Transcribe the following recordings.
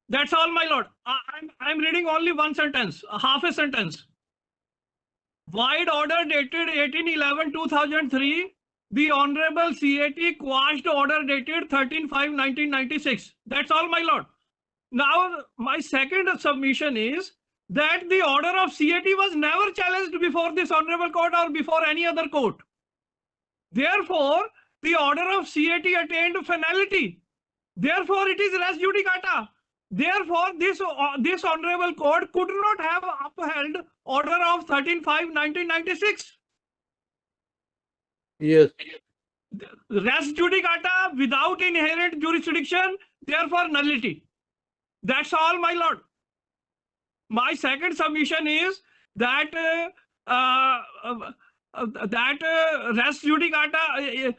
That's all, my lord. I'm reading only one sentence, half a sentence. Void order dated 18/11/2003. The Honorable CAT quashed order dated 13/5/1996. That's all, my lord. Now, my second submission is that the order of CAT was never challenged before this Honorable Court or before any other court. Therefore, the order of CAT attained finality. Therefore, it is res judicata. Therefore, this Honorable Court could not have upheld order of 13/5/1996. Yes. Res judicata without inherent jurisdiction, therefore nullity. That's all, my lord. My second submission is that res judicata,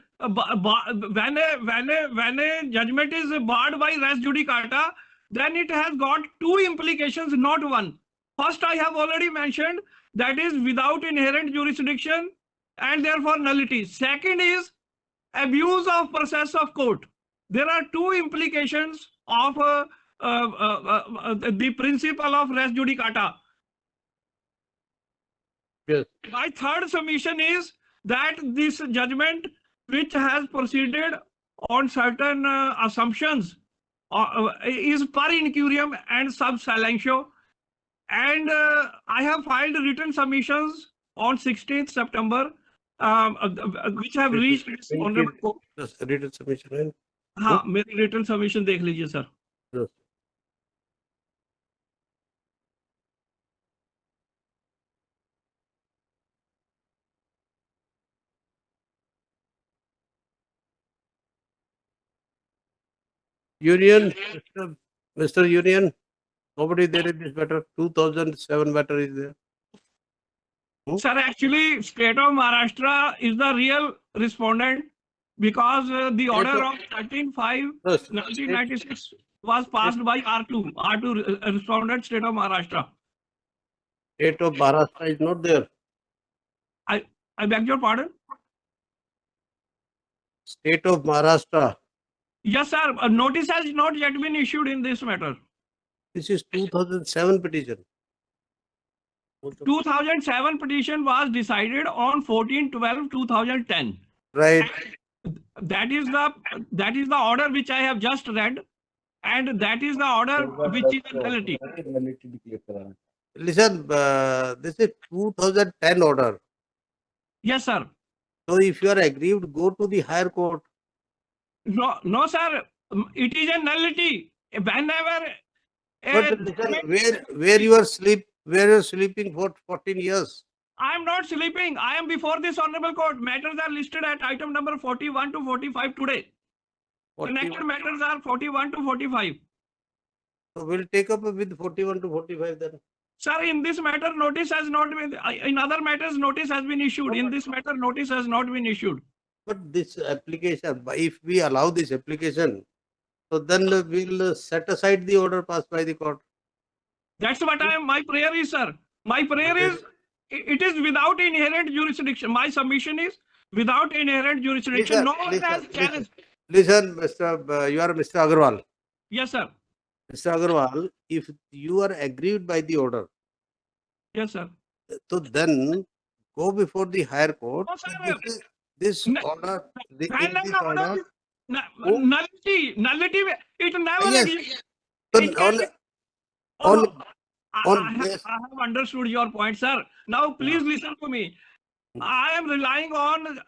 when a judgment is barred by res judicata, then it has got two implications, not one. First, I have already mentioned, that is without inherent jurisdiction and therefore nullity. Second is abuse of process of court. There are two implications of the principle of res judicata. Yes. My third submission is that this judgment, which has proceeded on certain assumptions, is per incurium and sub silentio, and I have filed written submissions on 16th September, which have reached this honorable court. Written submission, right? हाँ, मेरी written submission देख लीजिए sir. Yes. Union, Mr. Union, nobody there in this matter. 2007 matter is there. Sir, actually, state of Maharashtra is the real respondent, because the order of 13/5/1996 was passed by R2. R2 respondent, state of Maharashtra. State of Maharashtra is not there. I beg your pardon? State of Maharashtra. Yes, sir. A notice has not yet been issued in this matter. This is 2007 petition. 2007 petition was decided on 14/12/2010. Right. That is the order which I have just read, and that is the order which is a nullity. Listen, this is 2010 order. Yes, sir. So if you are aggrieved, go to the higher court. No, sir. It is a nullity. Whenever But listen, where you are sleeping for 14 years. I am not sleeping. I am before this honorable court. Matters are listed at item number 41 to 45 today. Connected matters are 41 to 45. So we'll take up with 41 to 45 then. Sir, in this matter, notice has not been. In other matters, notice has been issued. In this matter, notice has not been issued. But this application, if we allow this application, so then we'll set aside the order passed by the court. That's what my prayer is, sir. My prayer is, it is without inherent jurisdiction. My submission is without inherent jurisdiction. No one has challenged. Listen, Mr. You are Mr. Agarwal. Yes, sir. Mr. Agarwal, if you are aggrieved by the order, yes, sir, so then go before the higher court. No, sir. This order, nullity, it never exists. I have understood your point, sir. Now, please listen to me. I am relying on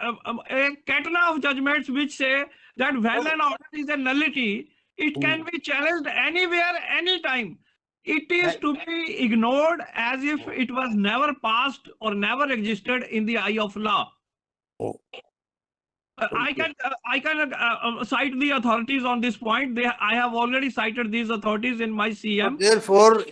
a catena of judgments which say that when an order is a nullity, it can be challenged anywhere, anytime. It is to be ignored as if it was never passed or never existed in the eye of law. I can cite the authorities on this point. I have already cited these authorities in my CM. Therefore,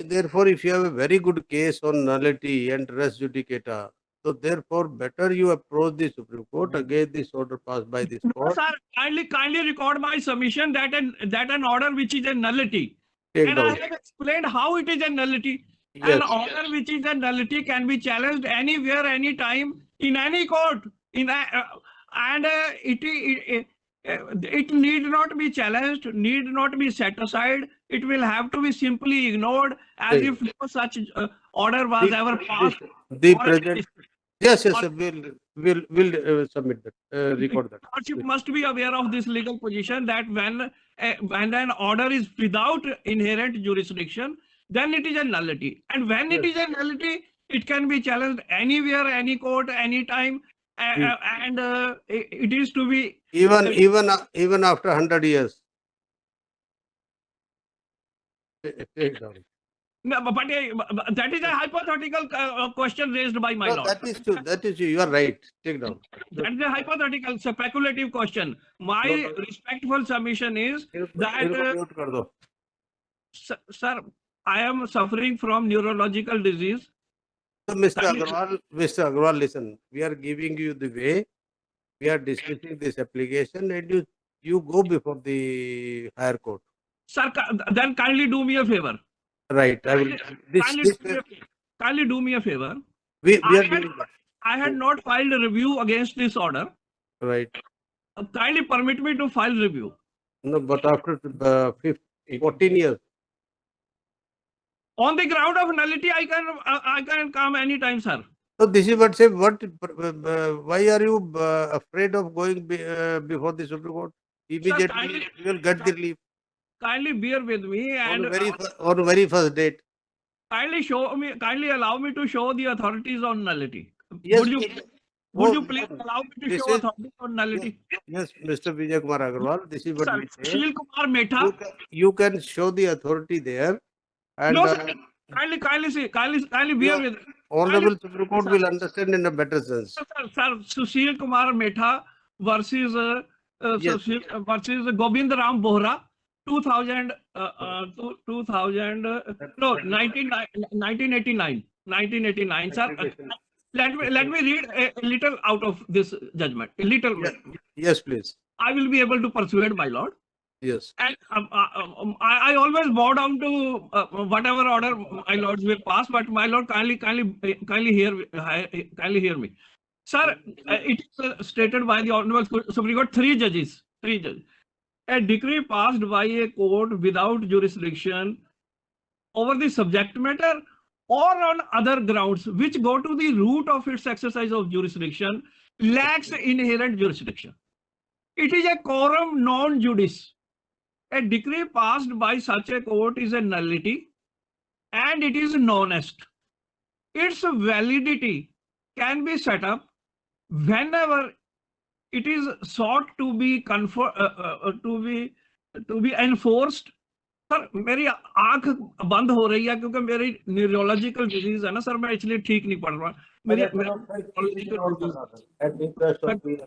if you have a very good case on nullity and res judicata, so therefore, better you approach the Supreme Court against this order passed by this court. Sir, kindly record my submission that an order which is a nullity. And I have explained how it is a nullity. Yes. An order which is a nullity can be challenged anywhere, anytime, in any court. It need not be challenged, need not be set aside. It will have to be simply ignored as if no such order was ever passed. The or present, yes, yes, sir, we'll submit that, record that. Lordship must be aware of this legal position that when an order is without inherent jurisdiction, then it is a nullity. And when it is a nullity, it can be challenged anywhere, any court, anytime, and it is to be Even after 100 years. Take down. no, but that is a hypothetical question raised by my No, lord. that is true. That is true. You are right. Take down. That is a hypothetical, speculative question. My respectful submission is that, Mute kar do. sir, I am suffering from neurological disease. So, Mr. Agarwal, listen. We are giving you the way. We are discussing this application, and you go before the higher court. Sir, then kindly do me a favor. Right. I will. Kindly do me a favor. We are doing that. I had not filed a review against this order. Right. Kindly permit me to file review. No, but after 14 years. On the ground of nullity, I can come anytime, sir. So this is what say. Why are you afraid of going before the Supreme Court? Immediately, you will get the relief. Kindly bear with me and on very first date. Kindly allow me to show the authorities on nullity. Yes, would you please allow me to show authorities on nullity? Yes, Mr. Vijay Kumar Agarwal, this is what we say. Sushil Kumar Metha. You can show the authority there. And no, sir. Kindly bear with. Honorable Supreme Court will understand in a better sense. Sir, Sushil Kumar Metha versus versus Gobind Ram Bohra, 1989. Sir, let me read a little out of this judgment. A little. Yes, please. I will be able to persuade my lord. Yes. And I always bow down to whatever order my lords will pass, but my lord, kindly hear me. Sir, it is stated by the Honorable Supreme Court, three judges. A decree passed by a court without jurisdiction over the subject matter or on other grounds which go to the root of its exercise of jurisdiction lacks inherent jurisdiction. It is a quorum non judice. A decree passed by such a court is a nullity and it is non-est. Its validity can be set up whenever it is sought to be enforced. Sir मेरी आंख बंद हो रही है क्योंकि मेरी neurological disease है ना सर, मैं इसलिए ठीक नहीं पढ़ रहा मेरी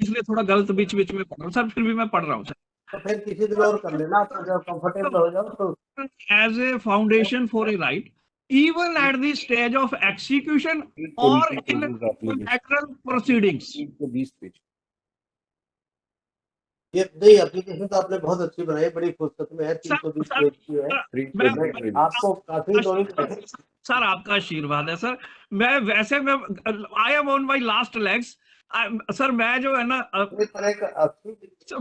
इसलिए थोड़ा गलत बीच में पढ़ रहा हूँ सर, फिर भी मैं पढ़ रहा हूँ सर. तो फिर किसी दिन और कर लेना, जब कंफर्टेबल हो जाओ तो. As a foundation for a right, even at the stage of execution or in collateral proceedings. ये नहीं, एप्लीकेशन तो आपने बहुत अच्छी बनाई, बड़ी फुर्सत में है, 320 पेज की है. आपको काफी नॉलेज है सर, आपका आशीर्वाद है सर. मैं वैसे मैं I am on my last legs sir. मैं जो है ना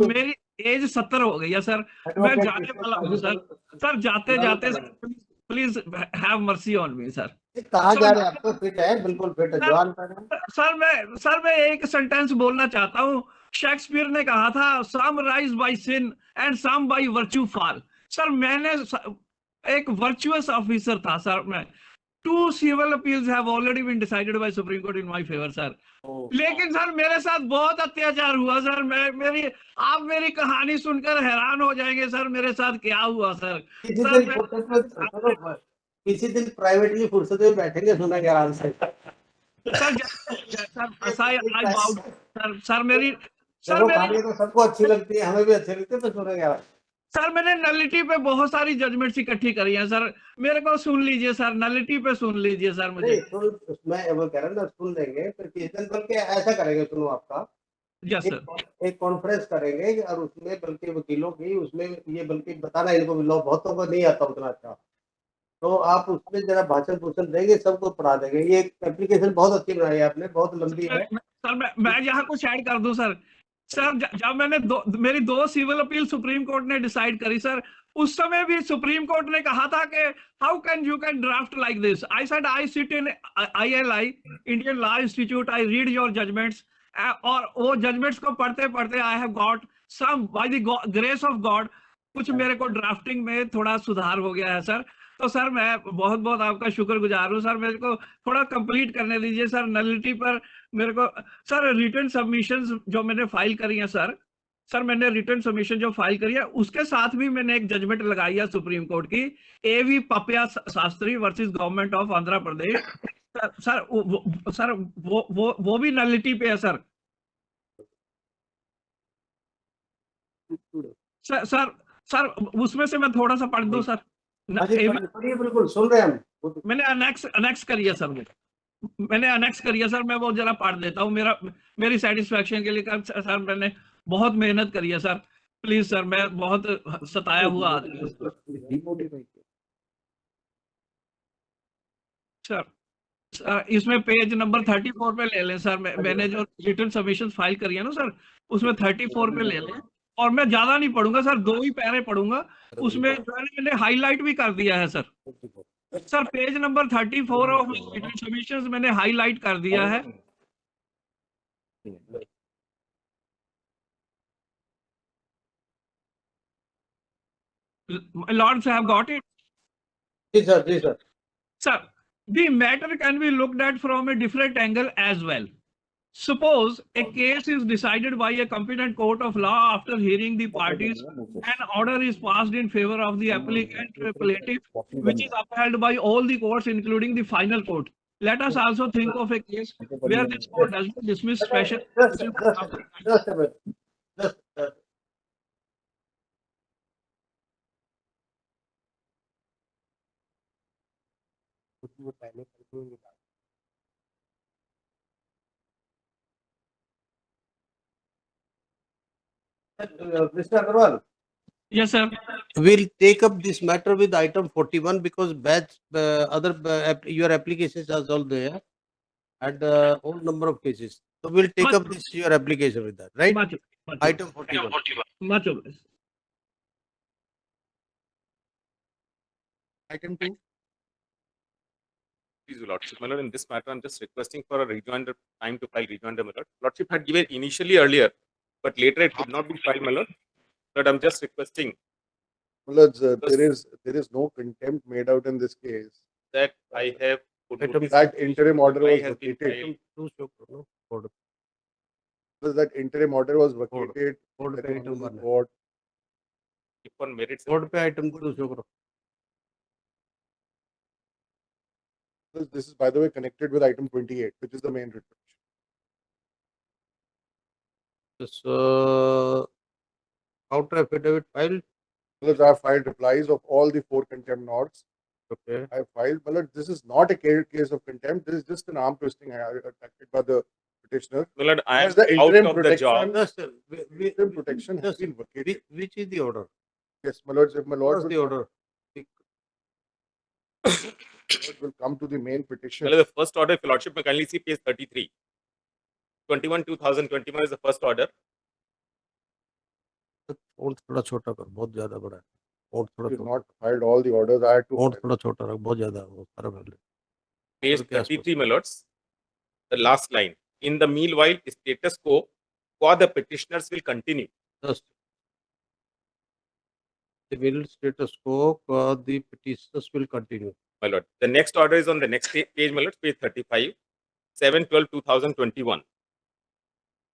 मेरी एज 70 हो गई है सर, मैं जाने वाला हूँ सर. सर जाते जाते please have mercy on me sir. कहाँ जा रहे हैं? आपको फिट है, बिल्कुल फिट है, जवान सर मैं एक सेंटेंस बोलना चाहता हूँ. शेक्सपियर ने कहा था some rise by sin and some by virtue fall. Sir मैंने एक वर्चुअस ऑफिसर था सर. मैं 2 civil appeals have already been decided by Supreme Court in my favor sir. लेकिन सर मेरे साथ बहुत अत्याचार हुआ सर. आप मेरी कहानी सुनकर हैरान हो जाएंगे सर मेरे साथ क्या हुआ सर. किसी दिन प्राइवेटली फुर्सत में बैठेंगे, सुना के आराम से. सर मेरी तो सबको अच्छी लगती है, हमें भी अच्छी लगती है, तो सुना के सर मैंने नलिटी पे बहुत सारी जजमेंट्स इकट्ठी करी हैं सर. मेरे को सुन लीजिए सर, नलिटी पे सुन लीजिए सर. मुझे मैं वो कह रहा हूँ ना, सुन लेंगे फिर किसी दिन. बल्कि ऐसा करेंगे, सुनो आपका यस सर, एक कॉन्फ्रेंस करेंगे और उसमें बल्कि वकीलों की उसमें ये बल्कि बताना इनको लॉ बहुतों को नहीं आता उतना अच्छा, तो आप उसमें जरा भाषण भूषण देंगे, सबको पढ़ा देंगे. ये एप्लीकेशन बहुत अच्छी बनाई है आपने, बहुत लंबी है सर. मैं यहाँ कुछ ऐड कर दूं सर. सर जब मैंने मेरी 2 सिविल अपील सुप्रीम कोर्ट ने डिसाइड करी सर, उस समय भी सुप्रीम कोर्ट ने कहा था कि how can you can draft like this. I said I sit in ILI, Indian Law Institute, I read your judgments, और वो जजमेंट्स को पढ़ते पढ़ते I have got some by the grace of God, कुछ मेरे को ड्राफ्टिंग में थोड़ा सुधार हो गया है सर। तो सर मैं बहुत बहुत आपका शुक्रगुजार हूँ सर, मेरे को थोड़ा कंप्लीट करने दीजिए सर नलिटी पर। मेरे को सर रिटर्न सबमिशंस जो मैंने फाइल करी है सर मैंने रिटर्न सबमिशन जो फाइल करी है उसके साथ भी मैंने एक जजमेंट लगाई है सुप्रीम कोर्ट की, AV Papiya Shastri versus government of Andhra Pradesh. Sir वो भी नलिटी पे है सर। सर सर सर उसमें से मैं थोड़ा सा पढ़ दूं सर। पढ़िए बिल्कुल सुन रहे हैं हम। मैंने अनेक्स करी है सर, मैंने अनेक्स करी है सर, मैं वो जरा पढ़ देता हूँ मेरी सेटिस्फेक्शन के लिए। सर मैंने बहुत मेहनत करी है सर, प्लीज सर, मैं बहुत सताया हुआ आदमी हूं सर। सर इसमें पेज नंबर 34 पे ले लें सर, मैंने जो रिटर्न सबमिशन फाइल करी है ना सर, उसमें 34 पे ले लें। और मैं ज्यादा नहीं पढ़ूंगा सर, 2 ही पैरे पढ़ूंगा, उसमें जो है मैंने हाईलाइट भी कर दिया है sir. Sir page number 34 of written submissions मैंने हाईलाइट कर दिया है। Lords have got it. जी सर, जी sir. Sir, the matter can be looked at from a different angle as well. Suppose a case is decided by a competent court of law after hearing the parties, an order is passed in favor of the applicant plaintiff, which is upheld by all the courts, including the final court. Let us also think of a case where this court does not dismiss special. Just a minute. Just, Mr. Agarwal, Yes, sir. we'll take up this matter with item 41 because batch other your applications are all there and whole number of cases. So we'll take up this your application with that, right? Much, Item 41. much obliged. Item 2. Please, Your Lordship, my lord, in this matter, I'm just requesting for a rejoinder time to file rejoinder, my lord. Lordship had given initially earlier, but later it could not be filed, my lord. But I'm just requesting Well, there is no contempt made out in this case. that I have put notice That interim order reply was has been vacated. filed. Because that interim order was vacated. Code by पे the item Honorable one है। court. If on merits, Code पे item 2 show करो। This is, by the way, connected with item 28, which is the main writ petition. So counter affidavit filed. Well, I have filed replies of all the 4 contempt nods. Okay. I have filed. Well, this is not a case of contempt. This is just an arm twisting tactic by the petitioner. my lord, I am Because the out interim of the protection, job. Just interim protection has just been vacated. which is the order? Yes, my lords, if my What lords is the order? will come to the main petition. Well, the first order, if Your Lordship may kindly see page 33. 21/2021 is the first order. Font थोड़ा छोटा कर, बहुत ज्यादा बड़ा है। Font थोड़ा If छोटा। not filed all the orders, I had to Font file. थोड़ा छोटा रख, बहुत ज्यादा वो सारा पहले। Page के आसपास। 33, my lords. The last line. In the meanwhile, status quo for the petitioners will continue. Just the will status quo, the petitions will continue. My lord. The next order is on the next page, my lord, page 35, 7/12/2021.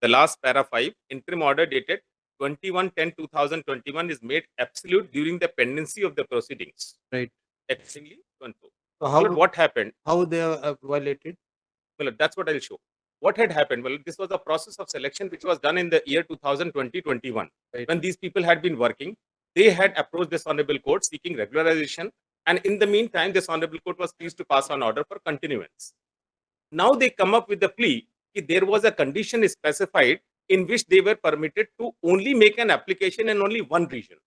The last para 5, interim order dated 21/10/2021 is made absolute during the pendency of the proceedings. Right. Accordingly, confirmed. So My how lord, what happened? how they have violated? Well, that's what I'll show. What had happened? Well, this was a process of selection which was done in the year 2020-21. Right. When these people had been working, they had approached this honorable court seeking regularization. And in the meantime, this honorable court was pleased to pass an order for continuance. Now they come up with the plea that there was a condition specified in which they were permitted to only make an application in only one region,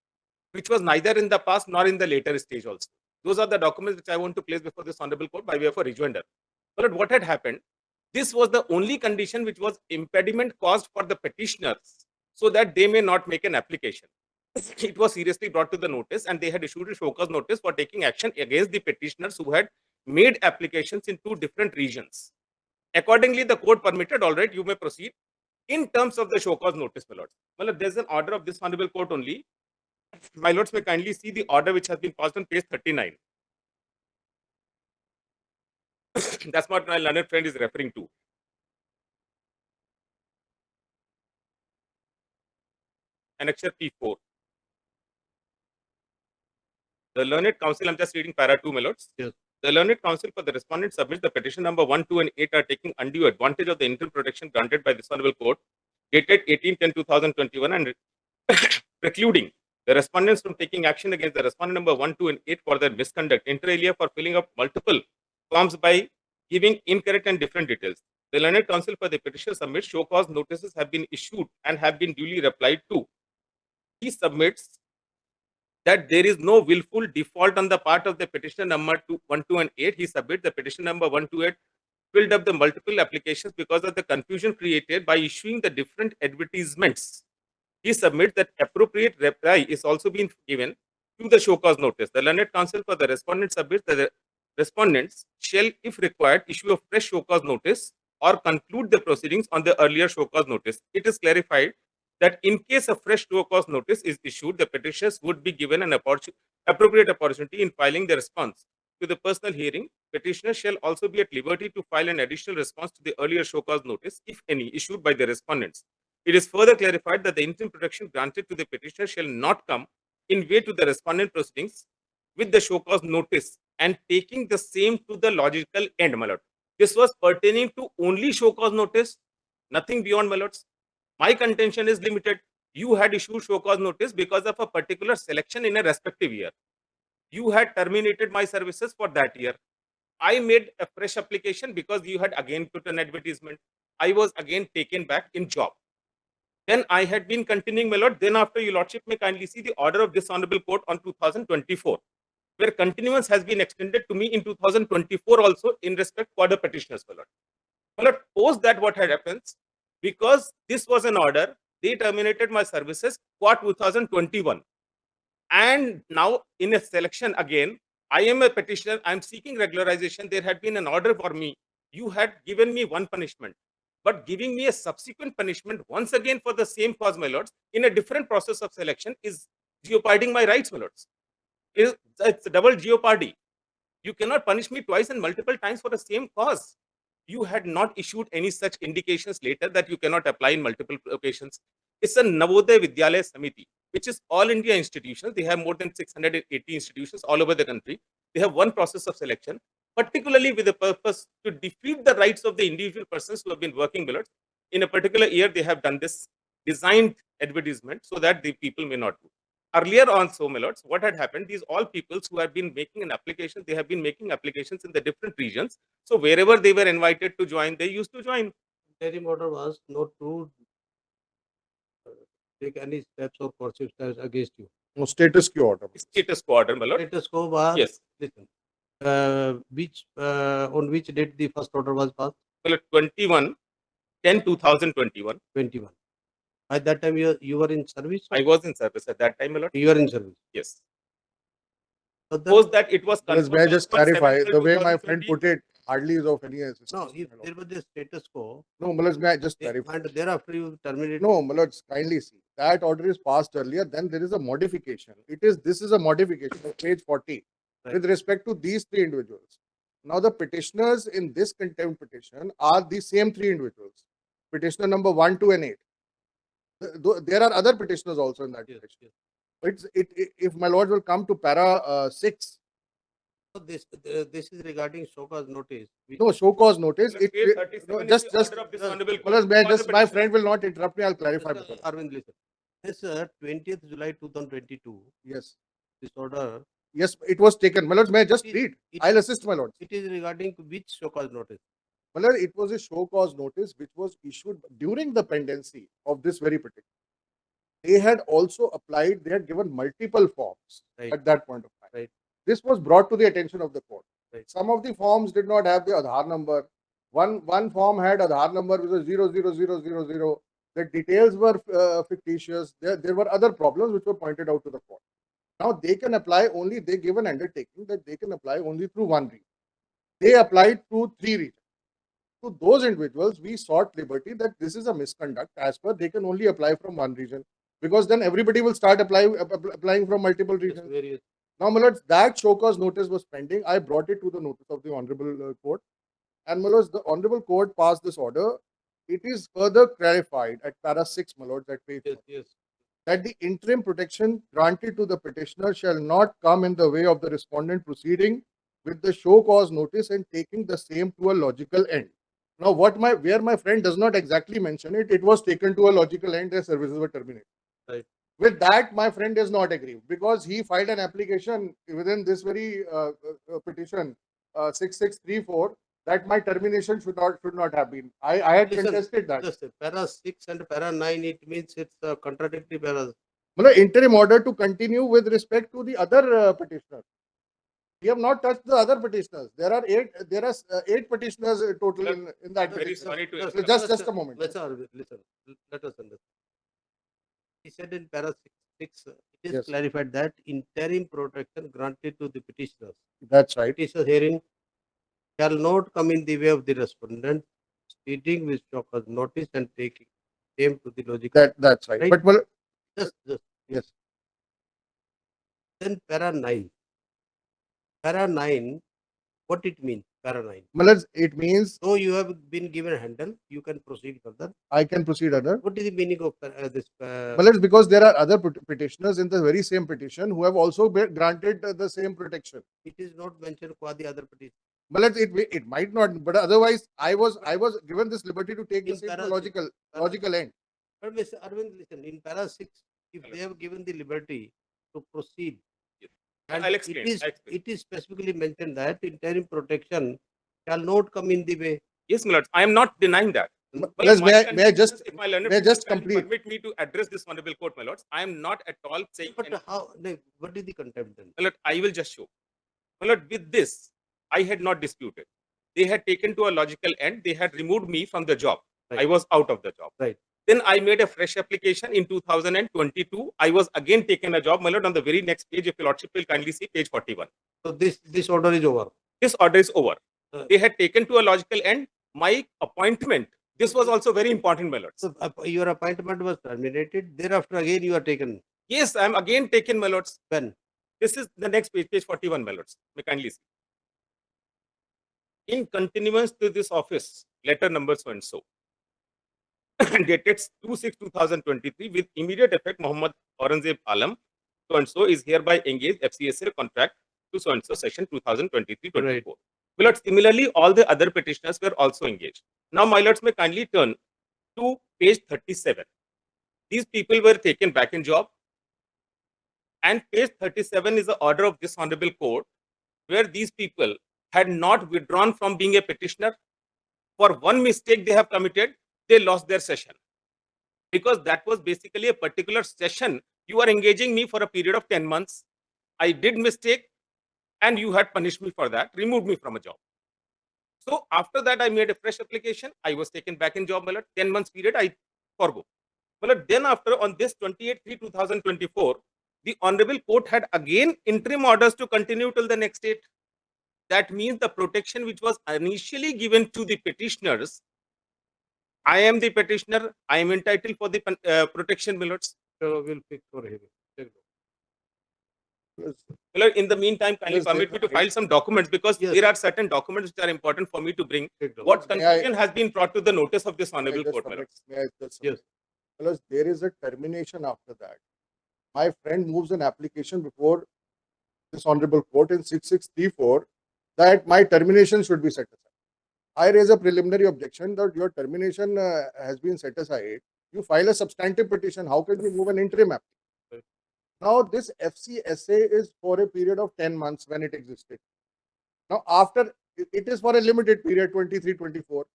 which was neither in the past nor in the later stage also. Those are the documents which I want to place before this honorable court by way of a rejoinder. But what had happened? This was the only condition which was impediment caused for the petitioners so that they may not make an application. It was seriously brought to the notice, and they had issued a show cause notice for taking action against the petitioners who had made applications in 2 different regions. Accordingly, the court permitted, all right, you may proceed in terms of the show cause notice, my lords. Well, there's an order of this honorable court only. My lords may kindly see the order which has been passed on page 39. That's what my learned friend is referring to. Annexure P4. The learned counsel, I'm just reading para 2, my lords. Yes. The learned counsel for the respondent submits the petition number 1, 2, and 8 are taking undue advantage of the interim protection granted by this honorable court, dated 18/10/2021, and precluding the respondents from taking action against the respondent number 1, 2, and 8 for their misconduct, inter alia for filling up multiple forms by giving incorrect and different details. The learned counsel for the petition submits show cause notices have been issued and have been duly replied to. He submits that there is no willful default on the part of the petitioner number 1, 2, and 8. He submits the petition number 1, 2, 8 filled up the multiple applications because of the confusion created by issuing the different advertisements. He submits that appropriate reply is also being given to the show cause notice. The learned counsel for the respondent submits that the respondents shall, if required, issue a fresh show cause notice or conclude the proceedings on the earlier show cause notice. It is clarified that in case a fresh show cause notice is issued, the petitioners would be given an appropriate opportunity in filing the response to the personal hearing. Petitioners shall also be at liberty to file an additional response to the earlier show cause notice, if any, issued by the respondents. It is further clarified that the interim protection granted to the petitioner shall not come in way to the respondent proceedings with the show cause notice and taking the same to the logical end, my lord. This was pertaining to only show cause notice, nothing beyond, my lords. My contention is limited. You had issued show cause notice because of a particular selection in a respective year. You had terminated my services for that year. I made a fresh application because you had again put an advertisement. I was again taken back in job. Then I had been continuing, my lord. Then after, your lordship may kindly see the order of this honorable court on 2024, where continuance has been extended to me in 2024 also in respect for the petitioners, my lord. My lord, post that what had happened, because this was an order, they terminated my services for 2021. And now in a selection again, I am a petitioner, I am seeking regularization. There had been an order for me. You had given me one punishment, but giving me a subsequent punishment once again for the same cause, my lords, in a different process of selection is jeoparding my rights, my lords. It's a double jeopardy. You cannot punish me twice and multiple times for the same cause. You had not issued any such indications later that you cannot apply in multiple occasions. It's a Navodaya Vidyalaya Samiti, which is all India institutions. They have more than 680 institutions all over the country. They have one process of selection, particularly with the purpose to defeat the rights of the individual persons who have been working below. In a particular year, they have done this designed advertisement so that the people may not do. Earlier on, so, my lords, what had happened, these all peoples who have been making an application, they have been making applications in the different regions. So wherever they were invited to join, they used to join. Interim order was not to take any steps or coercive steps against you. No, status quo order. Status quo order, my lord. Status quo was, Yes. listen, on which date the first order was passed? Well, 21/10/2021. 21. At that time, you were in service? I was in service at that time, my lord. You were in service. Yes. So the- Suppose that it was Because may I just confirmed on clarify, 7th the way my friend 2020. put it, hardly is of any assistance. No, if my lord. there was a status quo, No, Malaj, may I just eh, clarify? and thereafter you terminated. No, Malaj, kindly see. That order is passed earlier, then there is a modification. This is a modification of page 40 Right. with respect to these 3 individuals. Now, the petitioners in this contempt petition are the same 3 individuals. Petitioner number 1, 2, and 8. There are other petitioners also in that Yes, petition. yes. If my lord will come to para 6, So this is regarding show cause notice. no, show cause notice. Page 37 No, is just, the order of this honorable court Malaj, may I for the just, my petitioner. friend will not interrupt me. I'll clarify. Mr. before. Arvind, listen. Yes, sir, 20th July 2022, Yes, this order, yes, it was taken. My lord, may I just It- read? it- I'll assist my lord. it is regarding which show cause notice? My lord, it was a show cause notice which was issued during the pendency of this very petition. They had also applied, they had given multiple forms Right. at that point of time. Right. This was brought to the attention of the court. Right. Some of the forms did not have the Aadhaar number. One form had Aadhaar number which was 00000. The details were fictitious. There were other problems which were pointed out to the court. Now they can apply only, they give an undertaking that they can apply only through one region. They applied through three regions. To those individuals, we sought liberty that this is a misconduct. As per, they can only apply from one region, because then everybody will start applying from multiple regions. Various. Now, my lords, that show cause notice was pending. I brought it to the notice of the Honorable Court. And, my lords, the Honorable Court passed this order. It is further clarified at para 6, my lords, at page Yes, yes. that the interim protection granted to the petitioner shall not come in the way of the respondent proceeding with the show cause notice and taking the same to a logical end. Now, where my friend does not exactly mention it, it was taken to a logical end, their services were terminated. Right. With that, my friend does not agree, because he filed an application within this very petition 6634 that my termination should not have been. I had Listen, contested that. Just para 6 and para 9, it means it's a contradictory paras. Interim order to continue with respect to the other petitioners. We have not touched the other petitioners. There are eight petitioners total in that Very petition. sorry to Just- interrupt. Just a moment. Listen, let us understand. He said in para 6, it is Yes. clarified that interim protection granted to the petitioners. That's right. Petitioner hearing shall not come in the way of the respondent, speeding with show cause notice and taking same to the logical. That's right. Right. But well, Just yes. then para 9. Para 9, what it means? Para 9. Malaj, it means So you have been given a handle, you can proceed further. I can proceed other. What is the meaning of this? Malaj, because there are other petitioners in the very same petition who have also been granted the same protection. It is not mentioned for the other petition. Malaj, it might not, but otherwise I was given this liberty to take the In same to para- logical end. But Mr. Arvind, listen, in para 6, if they have given the liberty to proceed, and I'll explain. it is specifically mentioned that interim protection shall not come in the way. Yes, my lords, I am not denying that. Malaj, But my may I just if my learned may I just friends kindly complete? permit me to address this honorable court, my lords. I am not at all saying. But how? No, what is the contempt then? My lord, I will just show. My lord, with this, I had not disputed. They had taken to a logical end. They had removed me from the job. Right. I was out of the job. Right. Then I made a fresh application in 2022. I was again taken a job, my lord, on the very next page. If your lordship will kindly see page 41. So this order is over. This order is over. Uh, They had taken to a logical end. My appointment, this was also very important, my lords. So your appointment was terminated. Thereafter, again you are taken. Yes, I am again taken, my lords. When? This is the next page, page 41, my lords. May kindly see. In continuance to this office, letter number so and so, dated 2/6/2023, with immediate effect, Muhammad Aurangzeb Alam, so and so, is hereby engaged FCSA contract to so and so, section 2023-24. Right. My lords, similarly, all the other petitioners were also engaged. Now, my lords, may kindly turn to page 37. These people were taken back in job, and page 37 is the order of this honorable court, where these people had not withdrawn from being a petitioner. For one mistake they have committed, they lost their session. Because that was basically a particular session. You are engaging me for a period of 10 months. I did mistake, and you had punished me for that, removed me from a job. So after that, I made a fresh application. I was taken back in job, 10 months period, I forgo. Then after, on this 28/3/2024, the honorable court had again interim orders to continue till the next date. That means the protection which was initially given to the petitioners, I am the petitioner, I am entitled for the protection, my lords. So we'll fix for him. My lord, in the meantime, kindly Yes, permit me to I- file some documents, because Yes. there are certain documents which are important for me to bring. What? What May I- conclusion has been brought to the notice of this May I honorable just court, my submit- lords? may I just Yes. submit? Because there is a termination after that. My friend moves an application before this honorable court in 6634 that my termination should be set aside. I raise a preliminary objection that your termination has been set aside. You file a substantive petition. How can you move an interim application? Right. Now, this FCSA is for a period of 10 months when it existed. Now, after it is for a limited period, 23-24.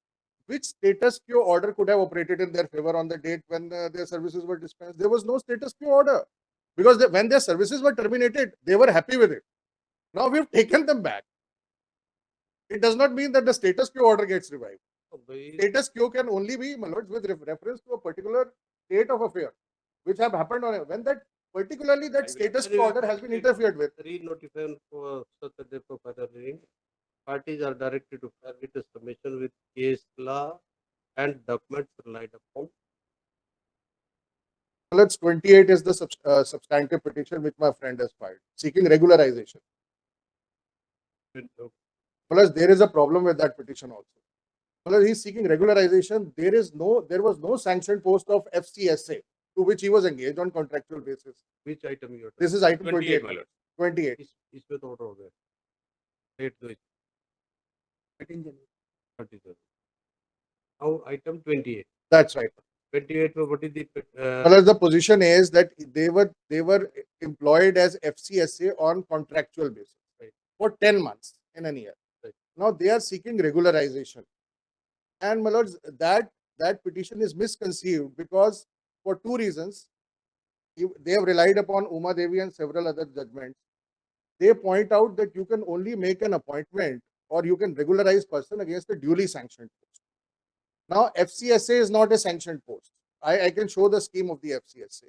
Which status quo order could have operated in their favor on the date when their services were dispensed? There was no status quo order, because when their services were terminated, they were happy with it. Now we've taken them back. It does not mean that the status quo order gets revived. Status quo can only be, my lords, with reference to a particular state of affairs which have happened on when that particularly that status quo order has been interfered with. Re-notify for such a day for further hearing. Parties are directed to file written submission with case law and documents relied upon. Lords, 28 is the substantive petition which my friend has filed, seeking regularization. Plus, there is a problem with that petition also. Plus, he is seeking regularization. There was no sanctioned post of FCSA to which he was engaged on contractual basis. Which item you are? This is item 28, 28. my lord. 28. इसमें तो order हो गया. Date दो. 37. Now item 28. That's right. 28 में what is the Well, the position is that they were employed as FCSA on contractual basis, right, for 10 months in a year. Right. Now they are seeking regularization, and my lords, that petition is misconceived because for two reasons. They have relied upon Uma Devi and several other judgments. They point out that you can only make an appointment or you can regularize person against a duly sanctioned post. Now, FCSA is not a sanctioned post. I can show the scheme of the FCSA.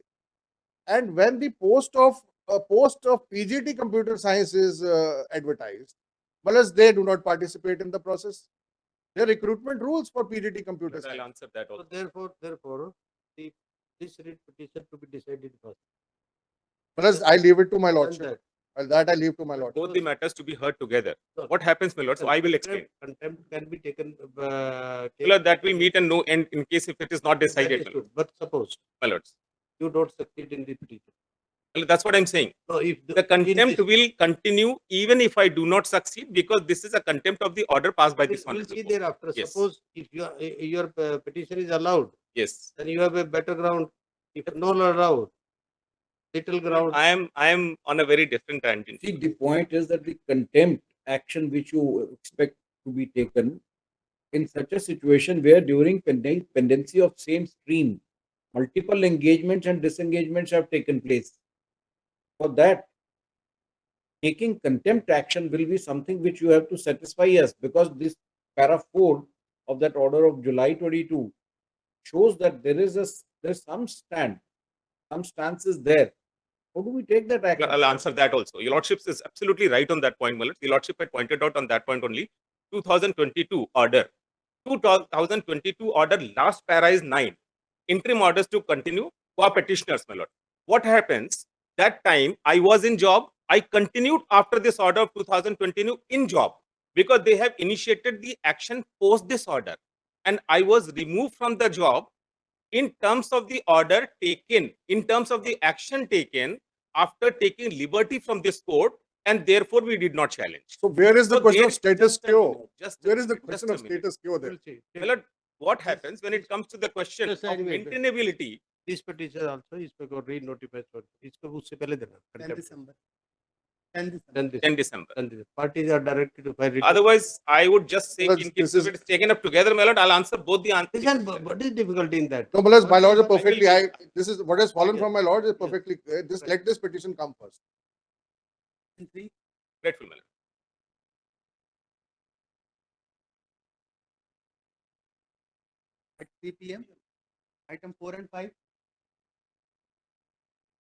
And when the post of PGT Computer Science is advertised, well, they do not participate in the process. There are recruitment rules for PGT Computer I'll Science. answer that So also. therefore, this writ petition to be decided first. Well, I leave it to my And lordship. that. Well, that I leave to my lordship. Both the matters to be heard together. No. What happens, my lord? So I will explain. Contempt can be taken. My lord, that we meet and know end in case if it is not decided, my lord. But suppose My lords. you don't succeed in the petition. Well, that's what I'm saying. So if The contempt will continue even if I do not succeed because this is a contempt of the order passed by this we'll honorable see court. thereafter. Yes. Suppose if your petition is allowed, Yes. then you have a better ground. If not allowed, little ground. I am on a very different tangent. See, the point is that the contempt action which you expect to be taken in such a situation where during pendency of same stream, multiple engagements and disengagements have taken place. For that, taking contempt action will be something which you have to satisfy us, because this para 4 of that order of July 22 shows that there's some stance is there. How do we take that action? I'll answer that also. Your lordship is absolutely right on that point, my lord. Your lordship had pointed out on that point only. 2022 order. 2022 order, last para is 9. Interim orders to continue for petitioners, my lord. What happens? That time I was in job. I continued after this order of 2022 in job because they have initiated the action post this order. And I was removed from the job in terms of the order taken, in terms of the action taken after taking liberty from this court, and therefore we did not challenge. So where is the So question there- of status just a minute, quo? just a Where is the minute, question just of a minute. status quo there? We'll see. My lord, what happens when it comes to the question of Just anyway, maintainability? This petition also is for re-notify. इसको उससे पहले देना. 10 December. 10 December. 10 10 December. 10 December. Parties are directed to file written. Otherwise, I would just say, Well, in this case if is- it is taken up together, my lord, I'll answer both the answers. Listen, what is difficulty in that? No, my lords, my lords are I will perfectly. give- This is what has fallen Yes. from my lords is Yes. perfectly clear. Just Right. let this petition come first. 3. Grateful, my lord. At 3 p.m. Item 4 and 5.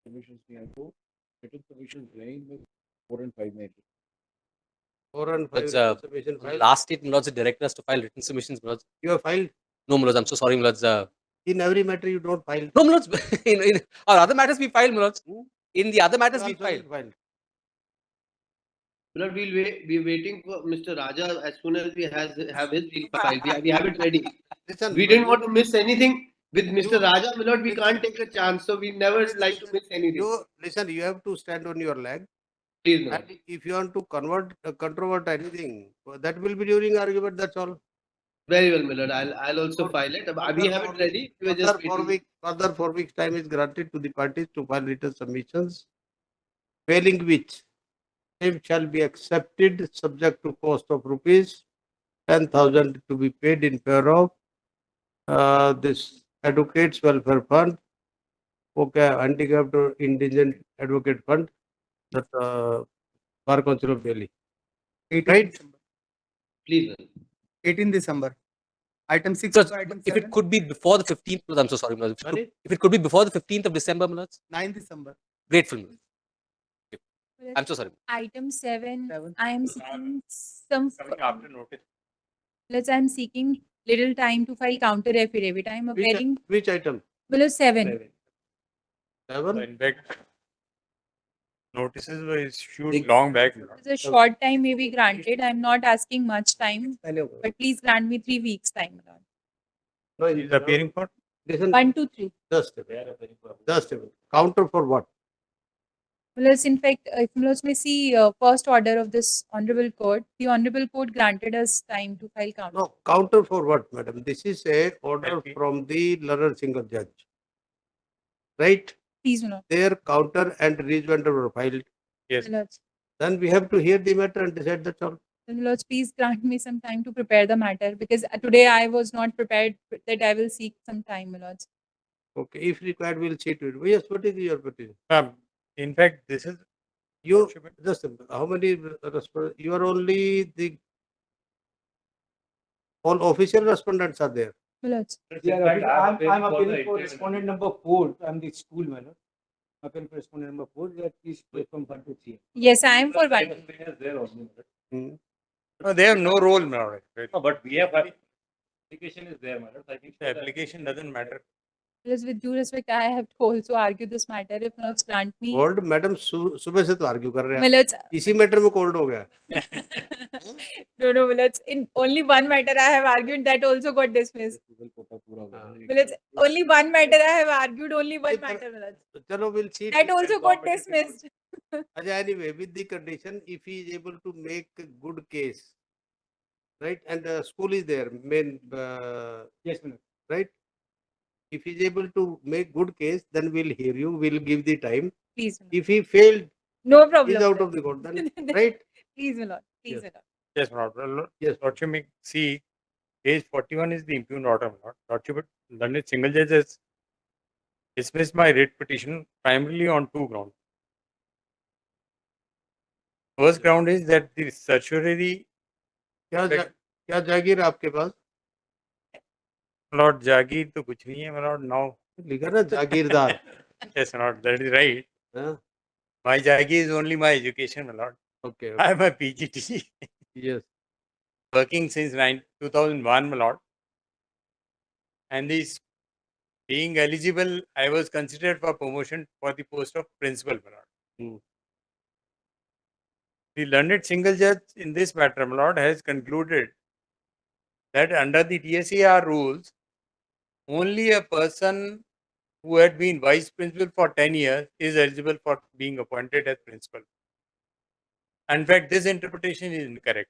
Submissions may I go? Written submissions lying with 4 and 5 may. 4 and 5 But, submission filed. Last state Milords directed us to file written submissions, Milords. You have filed. No, Milords, I'm so sorry, Milords. In every matter, you don't file. No, Milords, in our other matters we filed, Milords. In the other matters You we also filed. will file. Lord, we'll be waiting for Mr. Raja. As soon as we have his, we'll file. We have it ready. Listen, We didn't want to miss anything with Mr. You- Raja. My Lord, we can't take a chance, so we never like to miss anything. listen, you have to stand on your leg. Please, Lord. And if you want to controvert anything, that will be during argument. That's all. Very well, my Lord. I'll also file it. We have it ready. We were just waiting. Further 4 weeks time is granted to the parties to file written submissions, failing which same shall be accepted subject to cost of rupees 10,000 to be paid in favor of this Advocates Welfare Fund, okay, Handicapped or Indigent Advocate Fund, that Bar Council of Delhi. 18 Right. December. Please, Lord. 18 December. Item 6 Milords, to item if 7, it could be before the 15th, Milords, I'm so sorry, Milords. Sorry? If it could be before the 15th of December, Milords, 9 December. grateful, Milords. I'm so sorry. Item 7, 7. I am seeking some, Coming after notice. let's, I'm seeking little time to file counter affidavit. I am appearing Which item? below 7. 7? In fact, notices were issued Big- long back. The short time may be granted. I'm not asking much time, but please grant me 3 weeks time. Lord. No, He is appearing for. Listen, 1, 2, 3. just a minute. Just a minute. Counter for what? Well, in fact, if Milos may see first order of this honorable court, the honorable court granted us time to file counter. No, counter for what, madam? This is a order LP. from the learned single judge. Right? Please, Milos. Their counter and rejoinder were filed. Yes. Milos. Then we have to hear the matter and decide that's all. Milos, please grant me some time to prepare the matter because today I was not prepared that I will seek some time, Milos. Okay, if required, we'll see to it. Yes, what is your petition? In fact, this is You, just a minute, how many you are only the, all official respondents are there. Milos. I'm appealing for respondent number 4. I'm the school manner. Appealing for respondent number 4. That is from 1 to 3. Yes, I am for one. Hmm. no, they have no role, my lord. No, but we have application is there, madam. I think The application doesn't matter. Milos, with due respect, I have to also argue this matter. If Milos grant me. Cold madam सुबह से तो argue कर रहे हैं Milos. इसी matter में cold हो गया No, Milos. In only one matter I have argued that also got dismissed. Milos, only one matter I have argued, only one matter, Milos. चलो we'll see That also got dismissed. anyway with the condition if he is able to make a good case right and school is there main Yes, madam. right if he is able to make good case then we'll hear you we'll give the time Please, Milos. if he failed No he's problem. out of the court then right Please, Milos. Please, Yes. Milos. Yes, my lord. Yes. Lord, you may see page 41 is the impugned order, my lord. Lordship, learned single judge has dismissed my writ petition primarily on 2 grounds. First ground is that the certiorari, क्या जागीर है आपके पास Lord Jagir to kuch nahi hai, my lord. Now, लिखा ना जागीरदार yes, my lord, that is right. हाँ? My Jagir is only my education, my lord. okay, I am a PGT, yes working since 2001, my lord. And this being eligible, I was considered for promotion for the post of principal, my lord. Hmm. The learned single judge in this matter, my lord, has concluded that under the TSER rules, only a person who had been vice principal for 10 years is eligible for being appointed as principal. In fact, this interpretation is incorrect.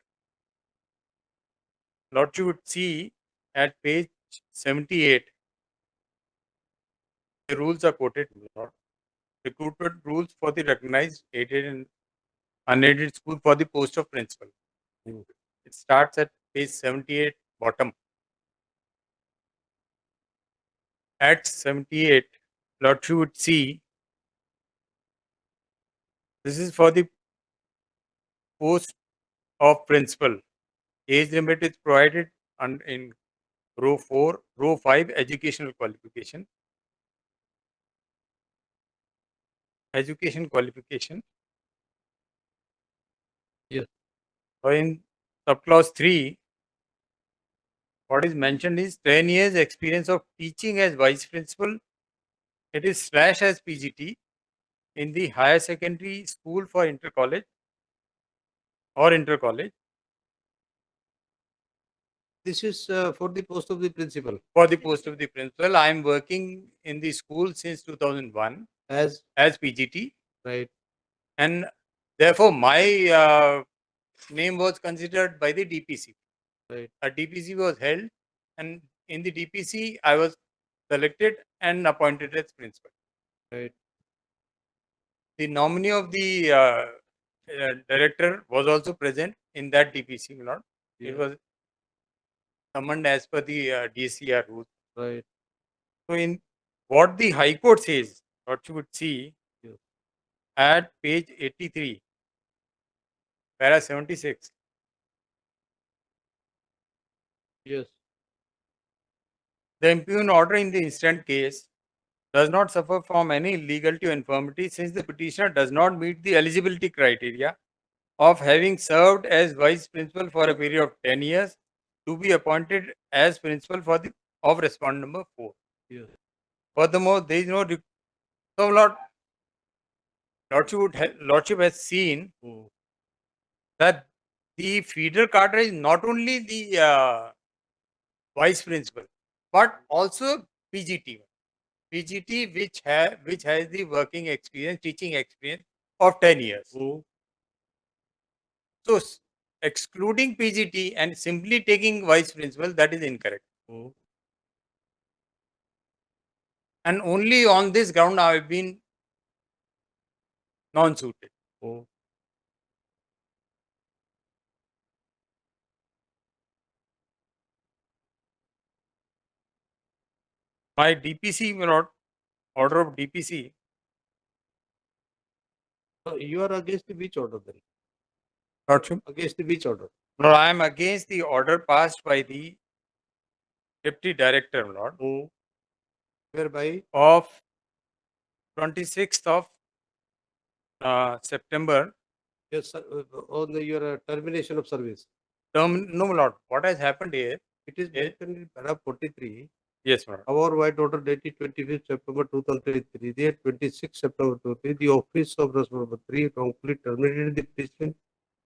Lord, you would see at page 78, the rules are quoted, Lord. Recruitment rules for the recognized aided and unaided school for the post of principal. It starts at page 78, bottom. At 78, Lord, you would see this is for the post of principal. Age limit is provided in row 4, row 5, educational qualification. Education qualification. Yes. So in subclause 3, what is mentioned is 10 years experience of teaching as vice principal. It is slash as PGT in the higher secondary school for inter-college or inter-college this is for the post of the principal for the post of the principal. I am working in the school since 2001 as as PGT, right and therefore my name was considered by the DPC. right A DPC was held, and in the DPC I was selected and appointed as principal. right The nominee of the director was also present in that DPC, Lord. Yeah. It was summoned as per the DCR rules. right So, in what the High Court says, what you would see Yeah. at page 83, para 76, yes The impugned order in the instant case does not suffer from any legal to infirmity since the petitioner does not meet the eligibility criteria of having served as vice principal for a period of 10 years to be appointed as principal for the of respondent number 4. Yes. Furthermore, there is no Lordship has seen that the feeder cadre is not only the vice principal but also PGT. PGT which has the working experience, teaching experience of 10 years. So excluding PGT and simply taking vice principal, that is incorrect. And only on this ground I have been non-suited. My DPC, order of DPC. So you are against which order then? Lordship. Against which order? No, I am against the order passed by the Deputy Director, Lord, Whereby of 26th of September. yes, on your termination of service. No, Lord. What has happened is, It is mentioned in paragraph 43. yes, Lord. Our white order dated 25th September 2023. There 26 September 2023, the office of Respondent number 3 wrongfully terminated the petition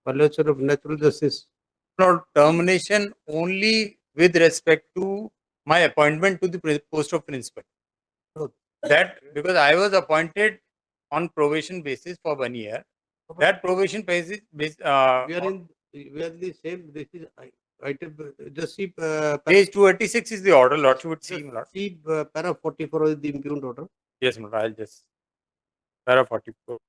violation of natural justice. Lord, termination only with respect to my appointment to the post of principal. No. That because I was appointed on probation basis for 1 year. That probation basis, We are in the same. This is item. Just see. Page 286 is the order. Lord, you would see, Lord. See para 44 is the impugned order. Yes, Lord. I'll just para 44.